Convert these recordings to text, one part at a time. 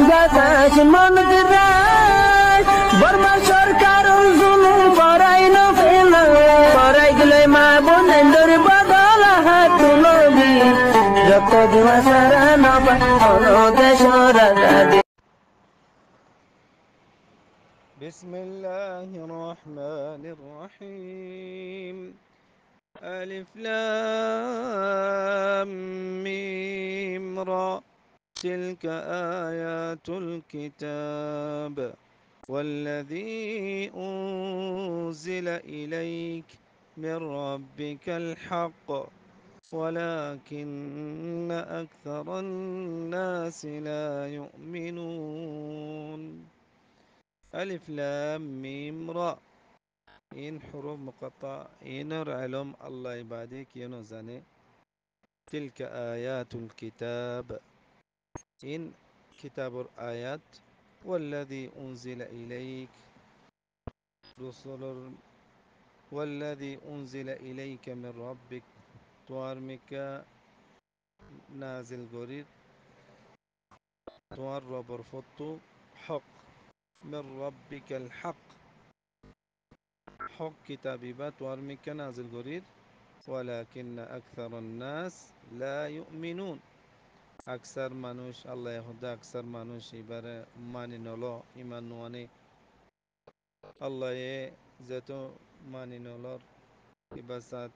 বাতাস মনত রায় বর্মা সরকার জুলুম করাই না ফেলা করাই গেলে মা বোনেদের বদল হাত তুলবি রক্ত দেওয়া সারা না পালো দেশ রাজা بسم الله الرحمن الرحيم ألف لام ميم را تلك آيات الكتاب والذي أنزل إليك من ربك الحق ولكن أكثر الناس لا يؤمنون ألف لام ميم را إن حروف مقطع إن علم الله يباديك ينزني تلك آيات الكتاب إن كتاب الآيات والذي أنزل إليك رسل والذي أنزل إليك من ربك توارمك نازل قرير توار ربر فتو حق من ربك الحق حق كتابي بات توارمك نازل قرير ولكن أكثر الناس لا يؤمنون أكثر মানুষ আল্লাহ হুদা أكثر মানুষ এবারে মানি নলো ইমান নোয়ানে আল্লাহ যেত মানি নলর ইবাসাত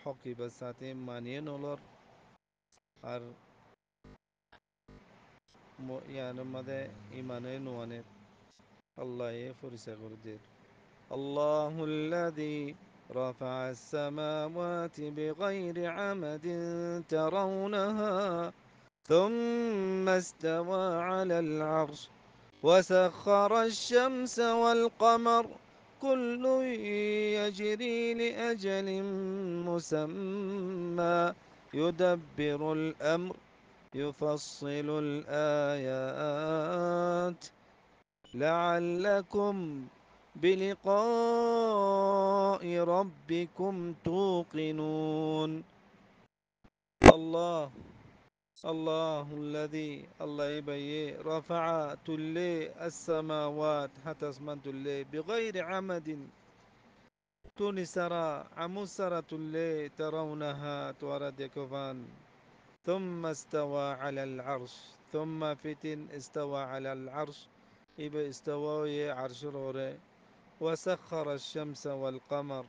হক ইবাসাতে মানিয়ে নলর আর ইয়ার মধ্যে ইমানে নোয়ানে আল্লাহ পরিচয় করে দিয়ে الله الذي رفع السماوات بغير عمد ترونها ثم استوى على العرش وسخر الشمس والقمر كل يجري لأجل مسمى يدبر الأمر يفصل الآيات لعلكم بلقاء ربكم توقنون الله الله الذي الله يبي رفع تلي السماوات حتى اسمان تلي بغير عمد توني سرى عمو سرى تلي ترونها تورد كفان ثم استوى على العرش ثم فتن استوى على العرش إبا استوى عرش روره وسخر الشمس والقمر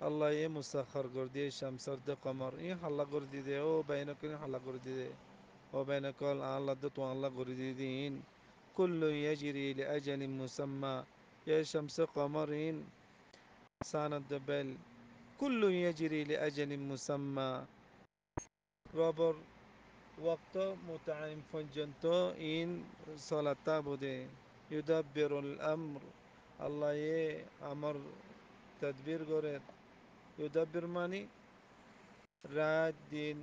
الله مسخر قردي شمس رد قمر إيه حلا قردي دي أو بينك حلا قردي دي وبينك الله دت الله قردي دين كل يجري لأجل مسمى يا شمس قمرين ساند دبل كل يجري لأجل مسمى رابر وقت متعين فنجنتو إن صلاة بودي يدبر الأمر الله أمر تدبير قرر يدبر ماني রাত দিন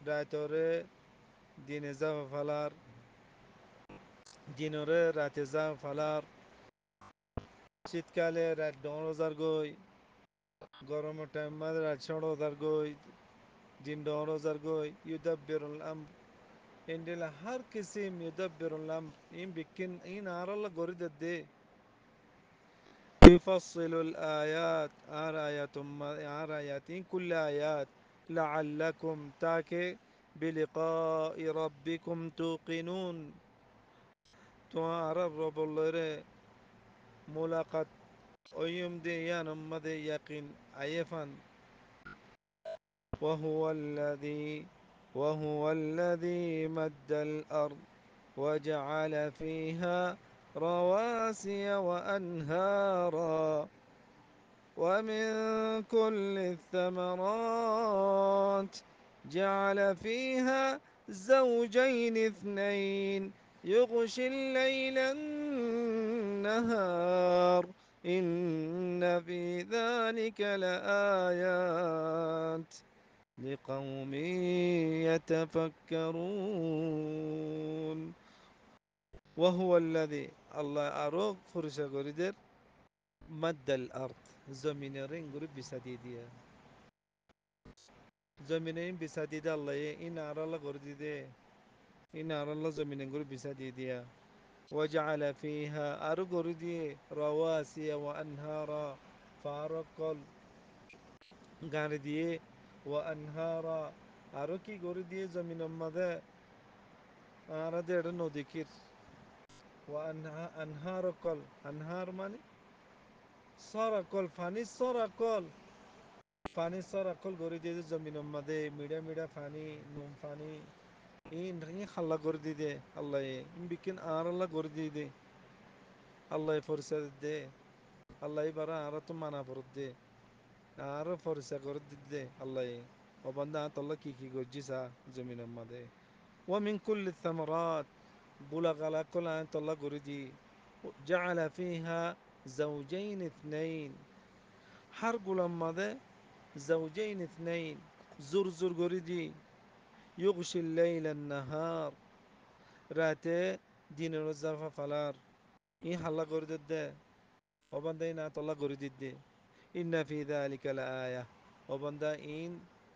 রাতরে দিনে যাব ফালার দিনরে রাতে যাব ফালার শীতকালে রাত 10,000 গই গরমের টাইম রাত 16,000 গই দিন 10,000 গই ইউদাব্বিরুল আমর ইন্দিলা হার কিসিম ইউদাব্বিরুল আমর in বিকিন in আরাল্লাহ গরিদ they يفصل الآيات آيات كل آيات لعلكم تاكي بلقاء ربكم توقنون تعرف رب الله ملاقات أيام ديان مدى يقين أيفان وهو الذي وهو الذي مد الأرض وجعل فيها رواسي وأنهارا ومن كل الثمرات جعل فيها زوجين اثنين يغشي الليل النهار إن في ذلك لآيات لقوم يتفكرون وهو الذي الله أروق فرشة قردر مد الأرض زمینرین گروه بیسادیدیه زمینرین بیسادیده الله این عرالا گردیده in aralla zaminen guri bisa di dia وجعل فيها أرجردي رواسي وأنهارا فارقل গানে وأنهارا أروكي গড়ি زمين مدى আরাদে এটা নদীকির وأنهار কল أنهار মানে সরাকল পানি সরাকল গড়ি দিয়ে জমিন মধ্যে মিডা মিডা পানি নুম পানি in খাল্লা করে দিয়ে আল্লাহ ইন বিকিন আর আল্লাহ করে দিয়ে আল্লাহ ফরিসা দে আল্লাহ বারা আর তো মানা পড়ত দে আর ফরিসা করে দে আল্লাহ ও বান্দা আল্লাহ কি গজ্জিসা জমিনের মধ্যে ومن كل الثمرات بلغ كل أن الله قردي جعل فيها زوجين اثنين حرق لما ذا زوجين اثنين زر زر قردي يغشي الليل النهار راتي دين الزرفة فلار إيه حلا قرد ده وبندينا الله قرد ده إن في ذلك لآية وبندا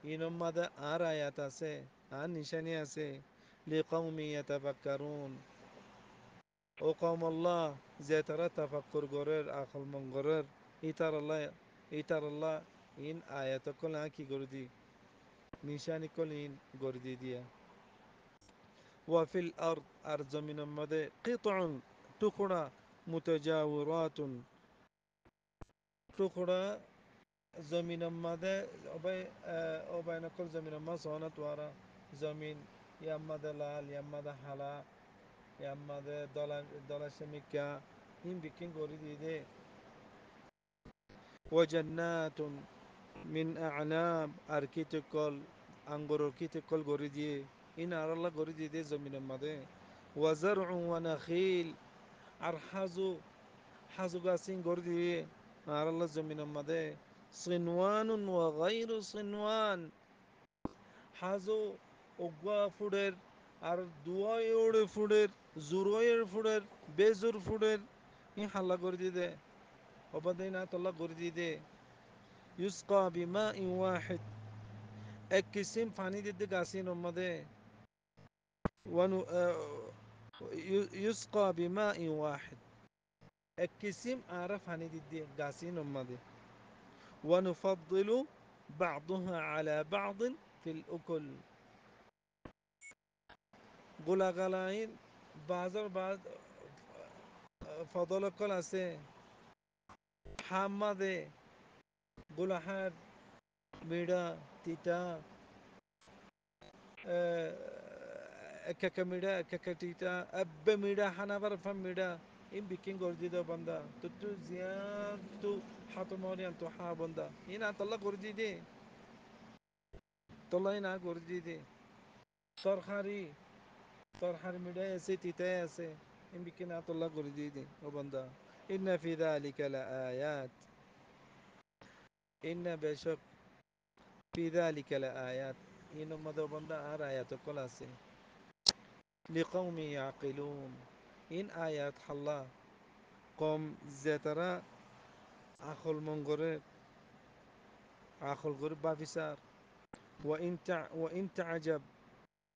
إن ماذا آيات আছে আর নিশানি আছে لقوم يتفكرون ও কওম আল্লাহ যে তারা তাফাক্কুর গরের আকল মঙ্গরের ইতার আল্লাহ ইন আয়াত কল কি করে দি নিশানি কল ইন করে দিয়া ওয়াফিল আর জমিনের মধ্যে কিতউন টুকরা মুতাজাওয়ারাতুন টুকরা জমিনের মধ্যে অবাই নকল জমিনের মাঝ সহনত ওয়ারা জমিন ইয়াম্মাদে লাল ইয়াম্মাদে হালা ইয়াম্মাদে দলা সেমিকা ইন বিকিং করে দিয়ে وجنات من أعناب أركيتكول أنغور كيتكول غوريدي إن أرى الله غوريدي دي زمين المدى وزرع ونخيل أرحزو حزو قاسين غوريدي أرى الله زمين المدى صنوان وغير صنوان حزو أقوى فودر আর দুয়ায় ওড়ে ফুডের জুরোয়ের ফুডের বেজুর ফুডের ই হাল্লা করে দিয়ে দে অবাদে না তল্লা করে দিয়ে দে يسقى بماء واحد الكسيم فاني ضد قاسين أمده يسقى بماء واحد الكسيم أعرف فاني ضد قاسين أمده ونفضل بعضها على بعض في الأكل قلا غلاين بعض فضل كل أسي حامده قلا حاد ميدا تيتا ككميدا ككتيتا أب ميدا حنابر فم ميدا إن بيكين غردي ده بندا تتو زيان تو حاتو موري أنتو حا بندا هنا تلا غردي ده تلا هنا غردي ده ترخاري ترخاري ميدا يسي تيتا يسي إن بيكين تلا غردي ده وبندا إن في ذلك لآيات إن بشك في ذلك لآيات إن مدو بندا آيات كل أسي لقوم يعقلون إن آيات الله قوم زترا أخل منغر أخل غرب بافسار وإن تعجب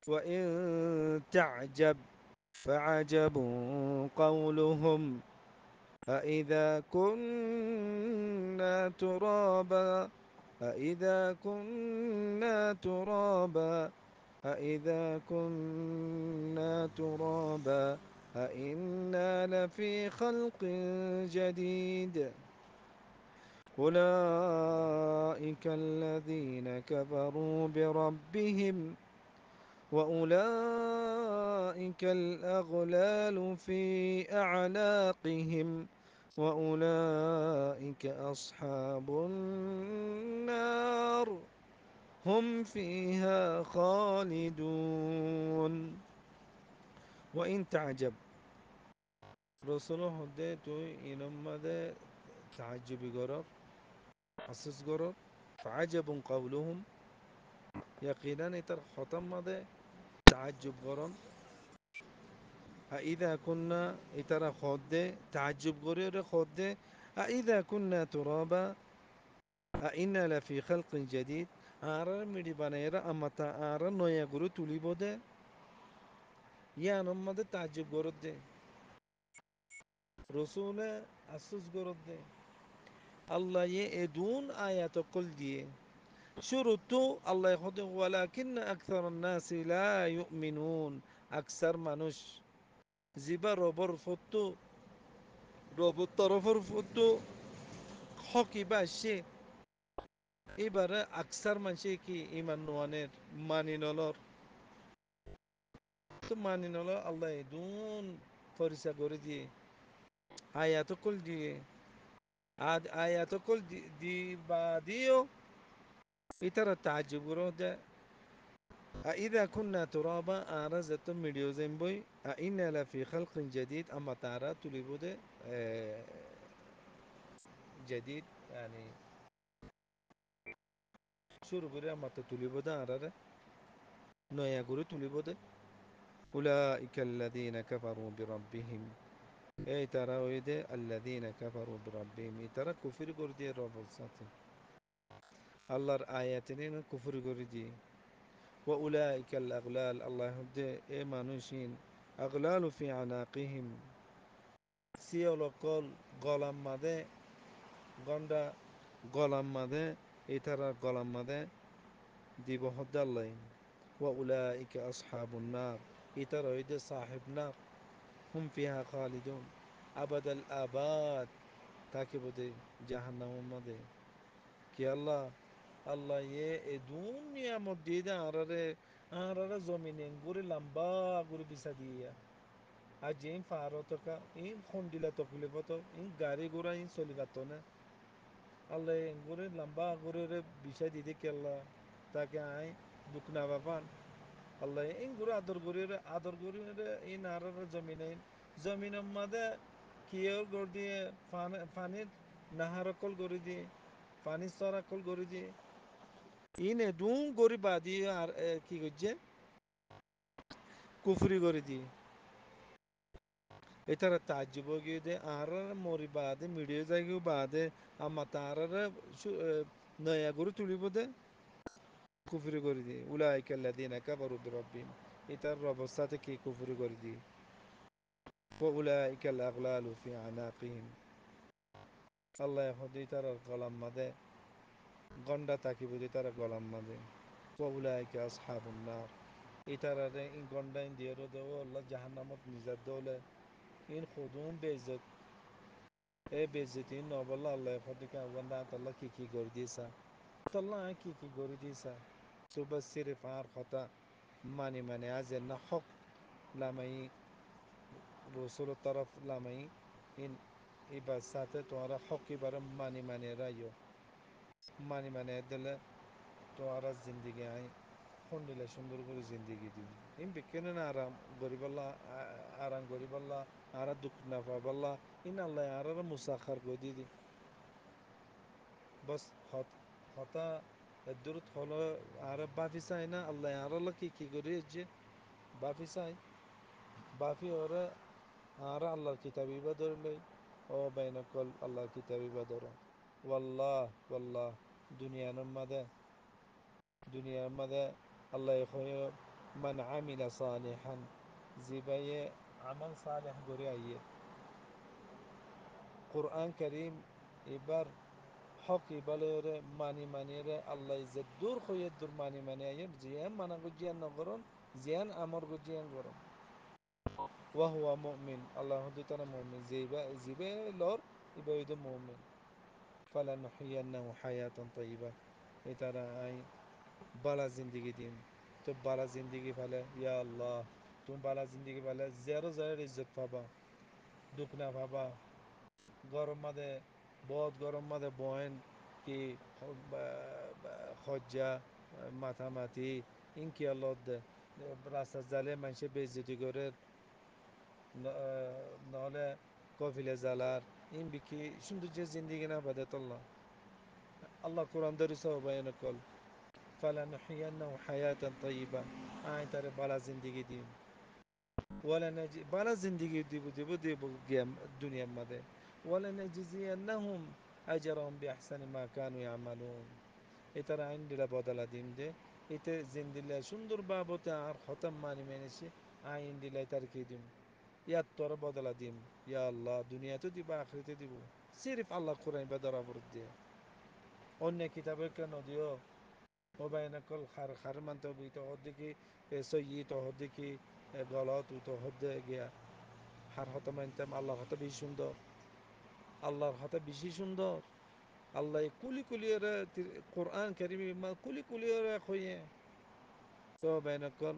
وإن تعجب فعجب قولهم أإذا كنا ترابا أإذا كنا ترابا أإذا كنا ترابا أإنا لفي خلق جديد أولئك الذين كفروا بربهم وأولئك الأغلال في أعناقهم وأولئك أصحاب النار هم فيها خالدون وإن تعجب رسوله هده توي إنما ده تعجب غرر أسس غرر فعجب قولهم يقينا يتر ختم ده تعجب غرر أإذا كنا يتر خد تعجب غرر خد أإذا كنا ترابا أإنا لفي خلق جديد آرر ميدي بانيرا أما تا آرر نويا غرو تولي بوده ইয়ানোর মধ্যে তাজ্জুব গরত দে রসুলে আফসোস গরত দে আল্লাহ ইয়ে এদুন আয়াত কল দিয়ে শুরুতু আল্লাহ হতে ওয়ালাকিন আকসার নাসি লা ইউমিনুন আকসার মানুষ জিবা রবর ফত্তু রবর তরফর ফত্তু হকিবা সে এবারে আকসার মানুষে কি ইমান নোয়ানের মানি নলর তো মানি নলর আল্লাহ এদুন ফরিসা করে দিয়ে আয়াত কল দিয়ে আয়াত কল দিবা দিও ইতারা তাজ্জুব গরত أإذا كنا ترابا أرزت مليو زنبوي أإنا لفي خلق جديد أما تارا توليبود جديد يعني شو ربري أما توليبود أرارة نويا غوري توليبود أولئك الذين كفروا بربهم أي ترى ويد الذين كفروا بربهم ترى كفر غردي رب الساتي الله آياتين كفر غردي وأولئك الأغلال الله يهدي إيه مانوشين أغلال في عناقهم সিওলকল গলাম মাদে গন্ডা গলাম মাদে ইতারা গলাম মাদে দিব হদ্দাল্লাই ওয়া উলাইকা আসহাবুন নার ইতারা হইদে সাহেব নার হুম ফিহা খালিদুন আবাদাল আবাদ তাকে বোধে জাহান্নাম মাদে কি আল্লাহ আল্লাহ ইয়ে এ দুনিয়া মধ্যে আরারে আরারে জমিনে গুড়ি লম্বা গুড়ি বিছা দিয়া আজ এই ফারতকা এই খন্ডিলা তকলে পতো এই গাড়ি ঘোড়া এই চলিবাতো না আল্লাহ করে লম্বা করে বিষয় দিদি কেল্লা তাকে আই দুঃখ না বাপান আল্লাহ এই করে আদর করে এই নারার জমিনে জমিনের মাঝে কিয়র গড় দিয়ে পানির নাহারকল করে দিয়ে পানি চরাকল করে দিয়ে ইনে দুম গরি বাদি আর কি করছে কুফরি করে দিয়ে এতারা তাজ্জুব গিয়ে দে আর মরি বাদে মিডিয়া জায়গা বাদে আমা তার নয়া গরু তুলিব দে কুফরি করে দিয়ে উলাইকা আল্লাযীনা কাফারু বিরাব্বিহিম এটার অবস্থাতে কি কুফরি করে দিয়ে ওয়া উলাইকা আল আগলালু ফি আনাকিহিম আল্লাহ হদি তার গলাম মাদে গন্ডা তাকিব দি তার গলাম মাদে ওয়া উলাইকা আসহাবুন নার এটারে ইন গন্ডা ইন দিয়ে দে আল্লাহ জাহান্নামত নিজাত দৌলে ইন খুদুম বেইজ্জত এ বেইজ্জতি নবল্লা আল্লাহ ফদিকা ওয়ান্ডা আল্লাহ কি করে দিয়েছা আল্লাহ কি করে দিয়েছা তো বাস সিরিফ আর কথা মানে আজ না হক লামাই রসুল তরফ লামাই ইন এবার সাথে তোমারা হক এবার মানে রাইও মানে দিলে তোমারা জিন্দিগি আই খন্ডিলে সুন্দর করে জিন্দিগি দিন ইন বিকেনে না আরাম গরিবাল্লা আর দুঃখ না পাবাল্লা ইন আল্লাহ আর মুসাখার করে দি বস হতা দূরত হলো আর বাফি চাই না আল্লাহ আর কি করে যে বাফি চাই বাফি ওরা আর আল্লাহর কিতাবি বা ধরলে ও বাইনকল আল্লাহর কিতাবি বা ধরো ওয়াল্লাহ দুনিয়ার মাঝে আল্লাহ মান আমিলা সালিহান জিবাইয়ে আমল সালেহ করে আইয়ে কোরআন করিম এবার হক ইবালে মানি রে আল্লাহ ইজ্জত দূর হয়ে দূর মানি আইয়ে জিয়ান মানা গুজিয়ান নগরন জিয়ান আমর গুজিয়ান গরম ওয়াহুয়া মুমিন আল্লাহ হদি তারা মুমিন জিবে লর ইবা ইদু মুমিন ফালানুহিয়ান্নাহু হায়াতান তাইয়্যিবা এ তারা আই বালা জিন্দিগি দিন তো বালা জিন্দিগি পালে ইয়া আল্লাহ তুমি বালা জিন্দিগি পালে জেরো ইজ্জত পাবা দুঃখ না পাবা গরম মাদে বহুত গরম মাদে বহেন কি হজ্জা মাথামাতি ইনকি আল্লাহ রাস্তা জালে মানুষে বেইজ্জতি করে নহলে কফিলে জালার ইন বিকি সুন্দর যে জিন্দিগি না বাদে তল্লা আল্লাহ কোরআন দরিস বায়ন কল ফালানুহিয়ান্নাহু হায়াতান তাইয়্যিবা আই তারে বালা জিন্দিগি দিম ওয়ালা নাজি বালা জিন্দিগি দিব গিয়াম দুনিয়ার মাঝে ওয়ালা নাজিজিয়ান্নাহুম আজরাহুম বিআহসানি মা কানু ইয়ামালুন এটার আইন দিলা বদলা দিম দে এতে জিন্দিল্লা সুন্দর বাবতে আর খতম মানি মেনেছে আইন দিলাই তার কি দিম, ইয়াত তোর বদলা দিম, ইয়া আল্লাহ দুনিয়াতে দিব আখরিতে দিব, সিরিফ আল্লাহ কোরআন বা ধরা পড়ে দিয়ে অন্য কিতাবে কেন দিও ও বাইনা কল খার খার মানতে বই তো হদ্দিকি সই তো হদ্দিকি গলত তো হদ্দে গিয়া হার হতে মানতাম আল্লাহর হতে বেশি সুন্দর, আল্লাহর হতে বেশি সুন্দর। আল্লাহ কুলি কুলি ওরা কোরআন কারিমি মা কুলি কুলি ওরা হইয়ে তো বাইনা কল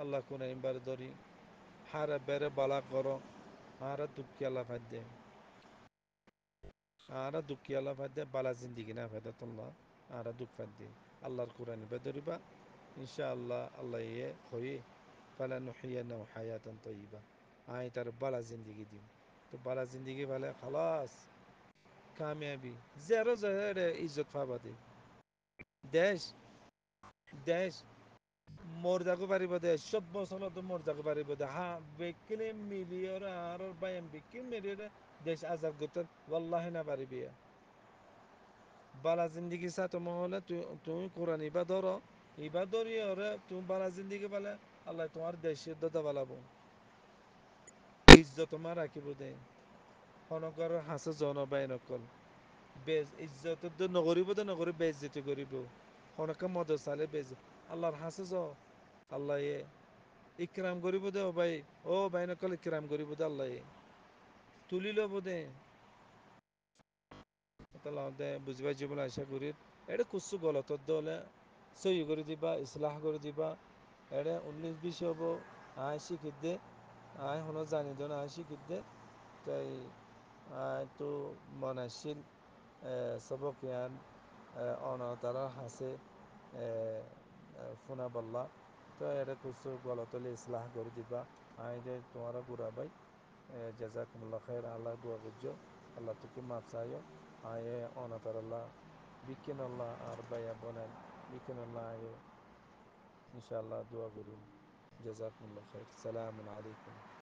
আল্লাহ কোন ইমবার ধরি হারা বেড়ে বালা করো হারা দুঃখিয়ালা ফাদ্যে আরা দুঃখিয়ালা ফাদ্যে বালা জিন্দিগি না ফায়দা তোল্লা আরা দুঃখ ফাদ্যে আল্লাহর কোরআন বেদরিবা ইনশাআল্লাহ আল্লাহ ইয়ে হয়ে ফালা নুহিয়ান্নাহু হায়াতান তাইয়্যিবা আই তার বালা জিন্দিগি দিম তো বালা জিন্দিগি ভালে খালাস কামিয়াবি জেরো জেরে ইজ্জত পাবাদে দেশ দেশ মর্যাগো পারিব দে সব বছরত মর্যাগো পারিব দে হা বেকিলে মিলিয়র আর বায়াম বেকিল মিলিয়র দেশ আজাদ করতে ওয়াল্লাহি না পারিবি বালা জিন্দিগি চা তোমার হলে তুমি কোরআন ইবা ধরো ইবা ধরি ওরে তুমি বালা জিন্দিগি পালে আল্লাহ তোমার দেশের দাদা বালাবো ইজ্জত তোমার রাখিব দে হনকর হাসে জনবাই নকল বেজ ইজ্জত নগরিব দে নগরি বেজ্জতি করিব হনকে মদ চালে বেজ আল্লাহর হাসে য আল্লাহ ইকরাম করিব দে ও ভাই নকল ইকরাম করিব দে আল্লাহ তুলি লব দে তাহলে বুঝবাই যে বলে আশা করি এটা কুসু গলত হলে সই করে দিবা ইসলাহ করে দিবা এটা 19-20 হব আয় শিখিত দে আয় হনো জানি দো না আয় শিখিত দে তাই আয় তো মনাশীল সবক ইয়ান অন তারা হাসে ফোনা বললা তো এটা কুসু গলত হলে ইসলাহ করে দিবা আয় যে তোমারা বুড়া ভাই জাজাকুমুল্লাহ খাইর আল্লাহ দোয়া করছো আল্লাহ তোকে মাফ চাইও আয়ে অনাতার আল্লাহ বিজ্ঞান আল্লাহ আর বাইয়া বনেন বিজ্ঞান আল্লাহ আয়ে ইনশাআল্লাহ দোয়া করুন জাজাকুমুল্লাহ খাইর সালামুন আলাইকুম